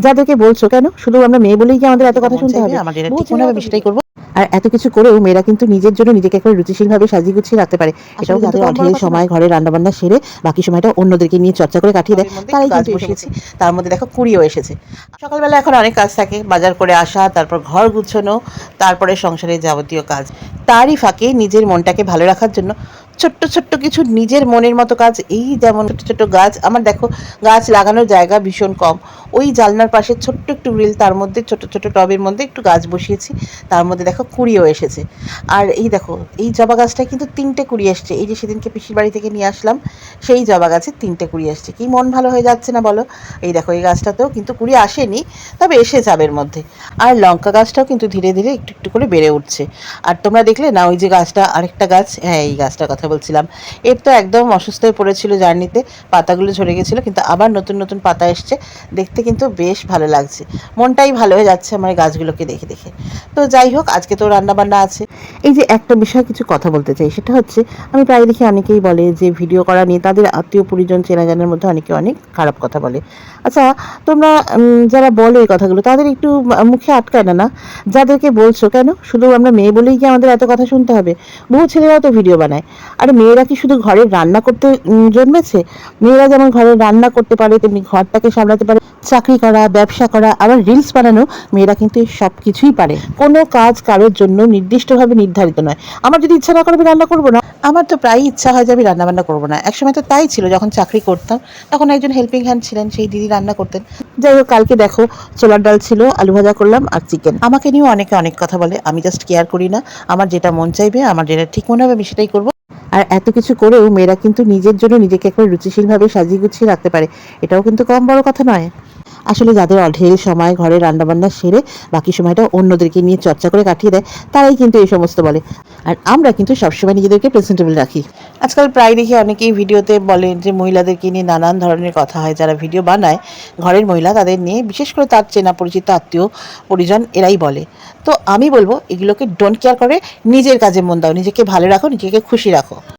যাদেরকে বলছো কেন শুধু আমরা মেয়ে বলেই কি আমাদের এত কথা শুনতে হবে? আমার যেটা ঠিক মনে হবে আমি সেটাই করবো। আর এত কিছু করেও মেয়েরা কিন্তু নিজের জন্য নিজেকে একবার রুচিশীলভাবে সাজিয়ে গুছিয়ে রাখতে পারে। এটাও কিন্তু অঢেল সময় ঘরে রান্নাবান্না সেরে বাকি সময়টা অন্যদেরকে নিয়ে চর্চা করে কাটিয়ে দেয়। তারাই কাজ বসিয়েছি, তার মধ্যে দেখো কুড়িও এসেছে। সকালবেলা এখন অনেক কাজ থাকে, বাজার করে আসা, তারপর ঘর গুছানো, তারপরে সংসারের যাবতীয় কাজ। তারই ফাঁকে নিজের মনটাকে ভালো রাখার জন্য ছোট্ট ছোট্ট কিছু নিজের মনের মতো কাজ, এই যেমন ছোট ছোট গাছ। আমার দেখো গাছ লাগানোর জায়গা ভীষণ কম, ওই জানলার পাশে ছোট্ট একটু গ্রিল, তার মধ্যে ছোট ছোট টবের মধ্যে একটু গাছ বসিয়েছি, তার মধ্যে দেখো কুড়িও এসেছে। আর এই দেখো এই জবা গাছটায় কিন্তু 3টে কুড়ি এসছে। এই যে সেদিনকে পিসির বাড়ি থেকে নিয়ে আসলাম সেই জবা গাছে 3টে কুড়ি আসছে। কি মন ভালো হয়ে যাচ্ছে না বলো? এই দেখো এই গাছটাতেও কিন্তু কুড়ি আসেনি, তবে এসে যাবে এর মধ্যে। আর লঙ্কা গাছটাও কিন্তু ধীরে ধীরে একটু একটু করে বেড়ে উঠছে। আর তোমরা দেখলে না ওই যে গাছটা, আরেকটা গাছ, হ্যাঁ এই গাছটার কথা বলছিলাম, এর তো একদম অসুস্থ হয়ে পড়েছিল জার্নিতে, পাতাগুলো ঝরে গেছিলো, কিন্তু আবার নতুন নতুন পাতা এসছে, দেখতে কিন্তু বেশ ভালো লাগছে। মনটাই ভালো হয়ে যাচ্ছে আমার এই গাছগুলোকে দেখে দেখে। তো যাই হোক, আজকে তো রান্নাবান্না আছে। এই যে একটা বিষয় কিছু কথা বলতে চাই, সেটা হচ্ছে আমি প্রায় দেখি অনেকেই বলে যে ভিডিও করা নিয়ে তাদের আত্মীয় পরিজন চেনা জানার মধ্যে অনেকে অনেক খারাপ কথা বলে। আচ্ছা, তোমরা যারা বলে এই কথাগুলো তাদের একটু মুখে আটকায় না না? যাদেরকে বলছো কেন শুধু আমরা মেয়ে বলেই কি আমাদের এত কথা শুনতে হবে? বহু ছেলেরাও তো ভিডিও বানায়। আর মেয়েরা কি শুধু ঘরে রান্না করতে জন্মেছে? মেয়েরা যেমন ঘরে রান্না করতে পারে তেমনি ঘরটাকে সামলাতে পারে, চাকরি করা, ব্যবসা করা, আবার রিলস বানানো, মেয়েরা কিন্তু সব কিছুই পারে। কোনো কাজ কারোর জন্য নির্দিষ্টভাবে নির্ধারিত নয়। আমার যদি ইচ্ছা না করে আমি রান্না করবো না। আমার তো প্রায়ই ইচ্ছা হয় যে আমি রান্নাবান্না করবো না, একসময় তো তাই ছিল। যখন চাকরি করতাম তখন একজন হেল্পিং হ্যান্ড ছিলেন, সেই দিদি রান্না করতেন। যাই হোক, কালকে দেখো ছোলার ডাল ছিল, আলু ভাজা করলাম আর চিকেন। আমাকে নিয়েও অনেকে অনেক কথা বলে, আমি জাস্ট কেয়ার করি না। আমার যেটা মন চাইবে, আমার যেটা ঠিক মনে হবে আমি সেটাই করবো। আর এত কিছু করেও মেয়েরা কিন্তু নিজের জন্য নিজেকে একবার রুচিশীলভাবে সাজিয়ে গুছিয়ে রাখতে পারে। এটাও কিন্তু কম বড় কথা নয়। আসলে যাদের অঢেল সময় ঘরে রান্নাবান্না সেরে বাকি সময়টা অন্যদেরকে নিয়ে চর্চা করে কাটিয়ে দেয়, তারাই কিন্তু এই সমস্ত বলে। আর আমরা কিন্তু সবসময় নিজেদেরকে প্রেজেন্টেবল রাখি। আজকাল প্রায় দেখি অনেকেই ভিডিওতে বলেন যে মহিলাদেরকে নিয়ে নানান ধরনের কথা হয়। যারা ভিডিও বানায় ঘরের মহিলা, তাদের নিয়ে, বিশেষ করে তার চেনা পরিচিত আত্মীয় পরিজন, এরাই বলে। তো আমি বলবো এগুলোকে ডোন্ট কেয়ার করে নিজের কাজে মন দাও, নিজেকে ভালো রাখো, নিজেকে খুশি রাখো।